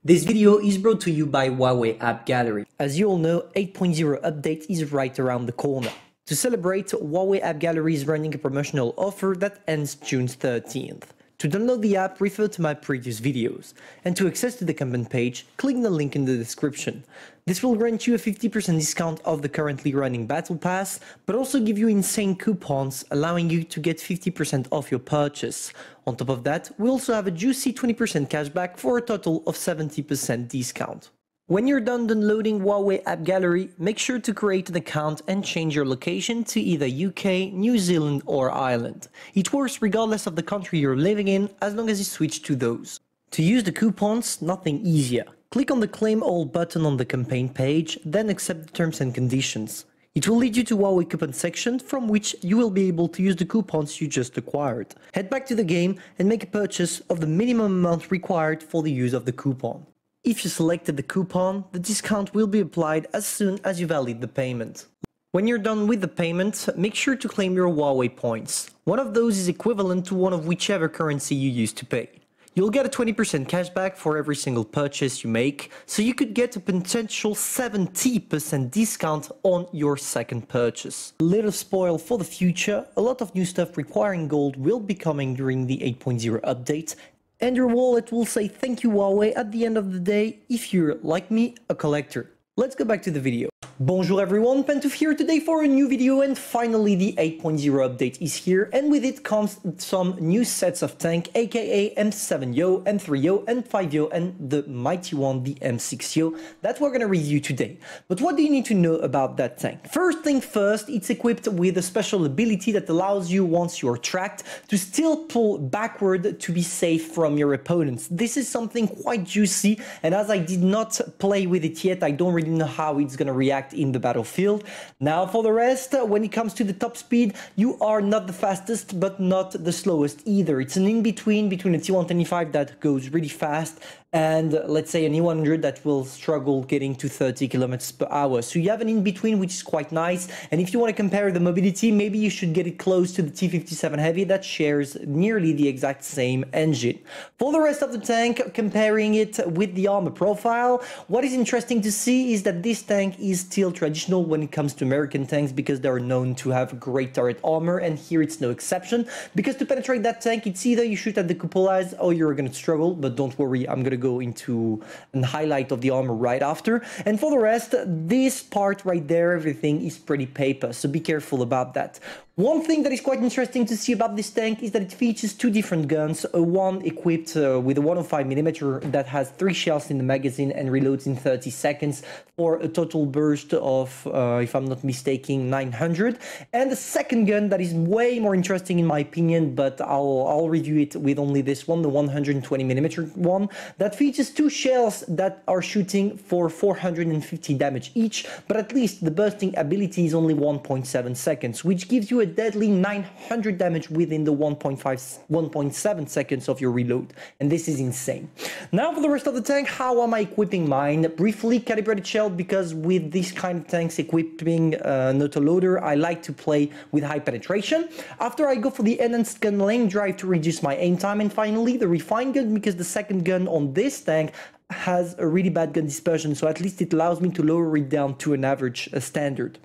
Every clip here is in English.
This video is brought to you by Huawei App Gallery. As you all know, 8.0 update is right around the corner. To celebrate, Huawei App Gallery is running a promotional offer that ends June 13th. To download the app, refer to my previous videos. And to access to the campaign page, click the link in the description. This will grant you a 50% discount of the currently running Battle Pass, but also give you insane coupons, allowing you to get 50% off your purchase. On top of that, we also have a juicy 20% cashback for a total of 70% discount. When you're done downloading Huawei App Gallery, make sure to create an account and change your location to either UK, New Zealand or Ireland. It works regardless of the country you're living in, as long as you switch to those. To use the coupons, nothing easier. Click on the Claim All button on the campaign page, then accept the terms and conditions. It will lead you to Huawei coupon section, from which you will be able to use the coupons you just acquired. Head back to the game and make a purchase of the minimum amount required for the use of the coupon. If you selected the coupon, the discount will be applied as soon as you validate the payment. When you're done with the payment, make sure to claim your Huawei points. One of those is equivalent to one of whichever currency you used to pay. You'll get a 20% cashback for every single purchase you make, so you could get a potential 70% discount on your second purchase. A little spoil for the future, a lot of new stuff requiring gold will be coming during the 8.0 update, and your wallet will say thank you Huawei at the end of the day if you're, like me, a collector. Let's go back to the video. Bonjour everyone, Pantoufleee here today for a new video, and finally the 8.0 update is here, and with it comes some new sets of tank, aka M-VI-Yoh, M-VI-Yoh, M-VI-Yoh, and the mighty one, the M-VI-Yoh, that we're gonna review today. But what do you need to know about that tank? First thing first, it's equipped with a special ability that allows you, once you're tracked, to still pull backward to be safe from your opponents. This is something quite juicy, and as I did not play with it yet, I don't really know how it's gonna react in the battlefield. Now for the rest, when it comes to the top speed, you are not the fastest but not the slowest either. It's an in-between between a T125 that goes really fast and let's say an E100 that will struggle getting to 30 kilometers per hour. So you have an in-between, which is quite nice. And if you want to compare the mobility, maybe you should get it close to the T57 Heavy that shares nearly the exact same engine. For the rest of the tank, comparing it with the armor profile, what is interesting to see is that this tank is still traditional when it comes to American tanks, because they're known to have great turret armor, and here it's no exception. Because to penetrate that tank, it's either you shoot at the cupolas or you're going to struggle, but don't worry, I'm going to go into a highlight of the armor right after. And for the rest, this part right there, everything is pretty paper, so be careful about that. One thing that is quite interesting to see about this tank is that it features two different guns, one equipped with a 105mm that has 3 shells in the magazine and reloads in 30 seconds for a total burst of, if I'm not mistaken, 900. And the second gun that is way more interesting in my opinion, but I'll review it with only this one, the 120mm one, that features 2 shells that are shooting for 450 damage each, but at least the bursting ability is only 1.7 seconds, which gives you a deadly 900 damage within the 1.7 seconds of your reload, and this is insane. Now for the rest of the tank, how am I equipping mine? Briefly, calibrated shell, because with this kind of tanks equipping an autoloader, I like to play with high penetration. After, I go for the enhanced gun lane drive to reduce my aim time, and finally the refined gun, because the second gun on this tank has a really bad gun dispersion, so at least it allows me to lower it down to an average standard.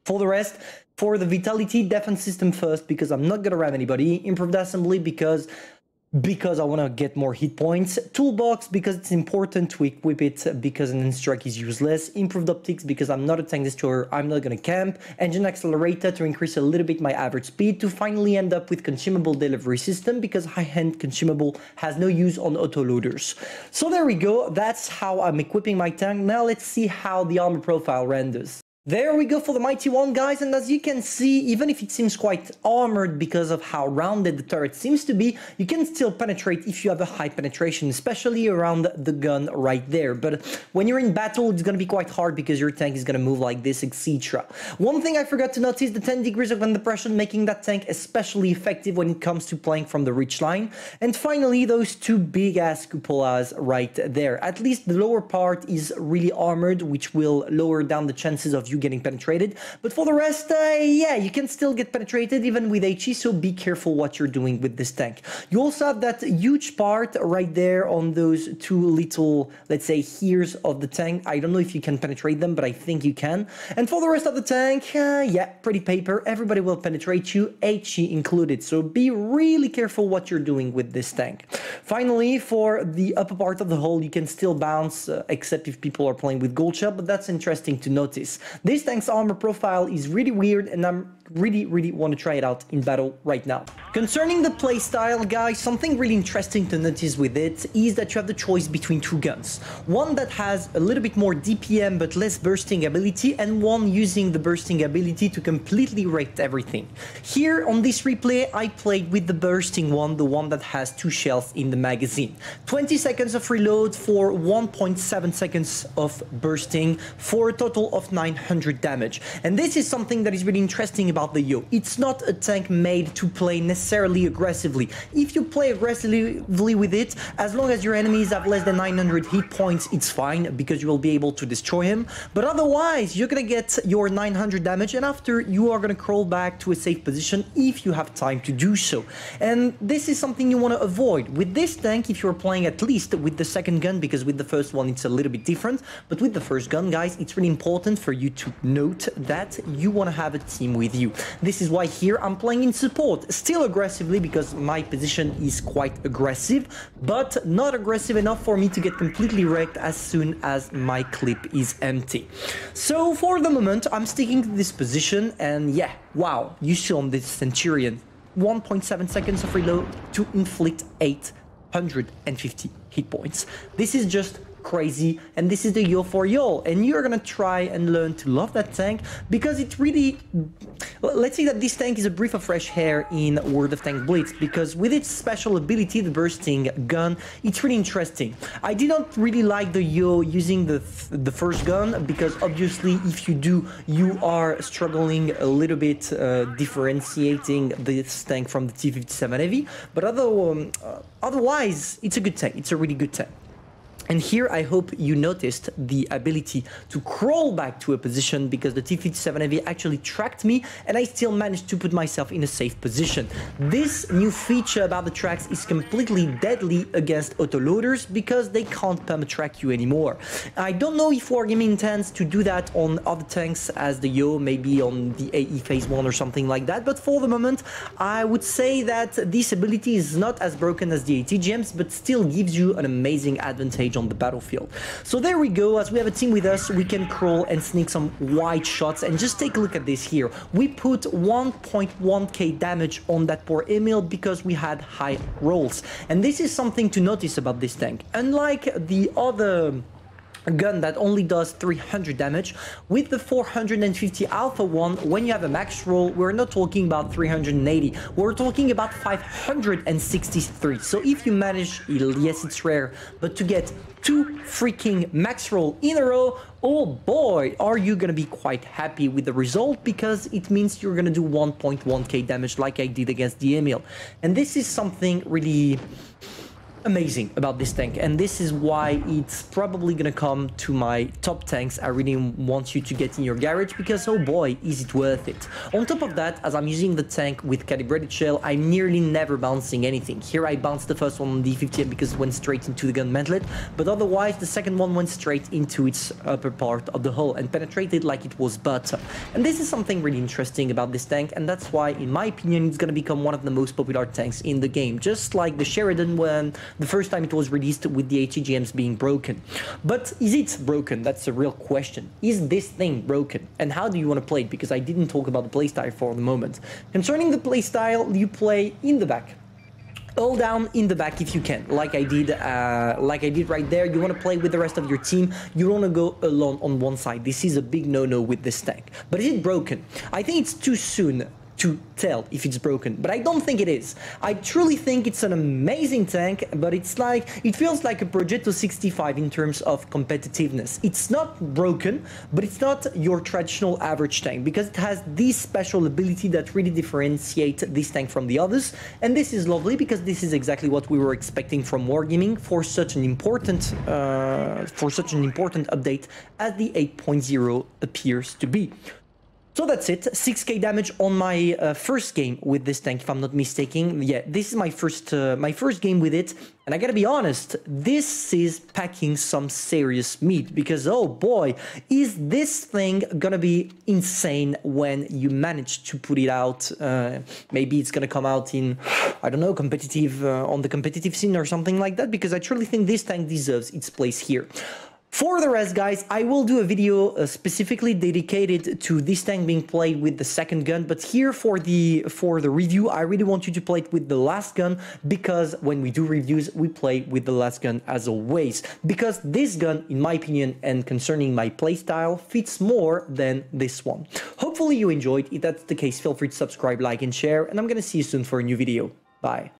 For the rest, for the Vitality, defense system first, because I'm not gonna ram anybody. Improved assembly, because I want to get more hit points. Toolbox, because it's important to equip it, because an strike is useless. Improved optics, because I'm not a tank destroyer, I'm not gonna camp. Engine accelerator to increase a little bit my average speed, to finally end up with consumable delivery system, because high-end consumable has no use on autoloaders. So there we go, that's how I'm equipping my tank. Now let's see how the armor profile renders. There we go for the mighty one, guys, and as you can see, even if it seems quite armored because of how rounded the turret seems to be, you can still penetrate if you have a high penetration, especially around the gun right there. But when you're in battle, it's going to be quite hard because your tank is going to move like this, etc. One thing I forgot to notice, the 10 degrees of under pressure, making that tank especially effective when it comes to playing from the ridge line. And finally, those 2 big-ass cupolas right there. At least the lower part is really armored, which will lower down the chances of you getting penetrated. But for the rest, yeah, you can still get penetrated even with HE, so be careful what you're doing with this tank. You also have that huge part right there on those two little, let's say, ears of the tank. I don't know if you can penetrate them, but I think you can. And for the rest of the tank, yeah, pretty paper. Everybody will penetrate you, HE included. So be really careful what you're doing with this tank. Finally, for the upper part of the hull, you can still bounce, except if people are playing with gold shell, but that's interesting to notice. This tank's armor profile is really weird, and I'm really want to try it out in battle right now. Concerning the playstyle, guys, something really interesting to notice with it is that you have the choice between two guns. One that has a little bit more DPM but less bursting ability, and one using the bursting ability to completely wreck everything. Here on this replay, I played with the bursting one, the one that has 2 shells in the magazine. 20 seconds of reload for 1.7 seconds of bursting for a total of 900 damage. And this is something that is really interesting about the Yoh. It's not a tank made to play necessarily aggressively. If you play aggressively with it, as long as your enemies have less than 900 hit points, it's fine, because you will be able to destroy him. But otherwise, you're gonna get your 900 damage, and after, you are gonna crawl back to a safe position if you have time to do so. And this is something you want to avoid. With this tank, if you're playing at least with the second gun, because with the first one it's a little bit different, but with the first gun, guys, it's really important for you to note that you want to have a team with you. This is why here I'm playing in support, still aggressively, because my position is quite aggressive, but not aggressive enough for me to get completely wrecked as soon as my clip is empty. So for the moment, I'm sticking to this position, and yeah, wow, you saw on this Centurion, 1.7 seconds of reload to inflict 850 hit points. This is just crazy, and this is the Yoh for Yoh, and you're gonna try and learn to love that tank, because it really, let's say that this tank is a breath of fresh air in World of Tanks Blitz, because with its special ability, the bursting gun, it's really interesting. I did not really like the Yoh using the first gun, because obviously if you do, you are struggling a little bit differentiating this tank from the T57 Heavy, but otherwise it's a good tank. It's a really good tank. And here I hope you noticed the ability to crawl back to a position, because the T57 Heavy actually tracked me and I still managed to put myself in a safe position. This new feature about the tracks is completely deadly against autoloaders, because they can't perma-track you anymore. I don't know if Wargaming intends to do that on other tanks as the Yoh, maybe on the AE Phase 1 or something like that, but for the moment I would say that this ability is not as broken as the ATGMs, but still gives you an amazing advantage on the battlefield. So there we go. As we have a team with us, we can crawl and sneak some wide shots, and just take a look at this here. We put 1.1k damage on that poor Emil because we had high rolls, and this is something to notice about this tank. Unlike the other gun that only does 300 damage, with the 450 Alpha one, when you have a max roll, we're not talking about 380, we're talking about 563. So if you manage, yes, it's rare, but to get 2 freaking max roll in a row, oh boy, are you gonna be quite happy with the result, because it means you're gonna do 1.1k damage like I did against the Emil. And this is something really amazing about this tank, and this is why it's probably gonna come to my top tanks I really want you to get in your garage, because oh boy, is it worth it. On top of that, as I'm using the tank with calibrated shell, I'm nearly never bouncing anything. Here I bounced the first one on the 50 because it went straight into the gun mantlet, but otherwise the second one went straight into its upper part of the hull and penetrated like it was butter. And this is something really interesting about this tank, and that's why in my opinion it's gonna become one of the most popular tanks in the game, just like the Sheridan when the first time it was released with the HEGMs being broken. But is it broken? That's a real question. Is this thing broken? And how do you want to play it? Because I didn't talk about the playstyle for the moment. Concerning the playstyle, you play in the back. All down in the back if you can, like I did right there. You want to play with the rest of your team. You don't want to go alone on one side. This is a big no-no with this tank. But is it broken? I think it's too soon to tell if it's broken, but I don't think it is. I truly think it's an amazing tank, but it's like, it feels like a Progetto 65 in terms of competitiveness. It's not broken, but it's not your traditional average tank, because it has this special ability that really differentiates this tank from the others, and this is lovely because this is exactly what we were expecting from Wargaming for such an important update as the 8.0 appears to be. So that's it, 6k damage on my first game with this tank, if I'm not mistaken. Yeah, this is my first game with it, and I gotta be honest, this is packing some serious meat, because oh boy, is this thing gonna be insane when you manage to put it out. Maybe it's gonna come out in, I don't know, competitive, on the competitive scene or something like that, because I truly think this tank deserves its place here. For the rest, guys, I will do a video specifically dedicated to this tank being played with the second gun, but here for the review, I really want you to play it with the last gun, because when we do reviews, we play with the last gun as always, because this gun, in my opinion, and concerning my playstyle, fits more than this one. Hopefully you enjoyed. If that's the case, feel free to subscribe, like, and share, and I'm gonna see you soon for a new video. Bye.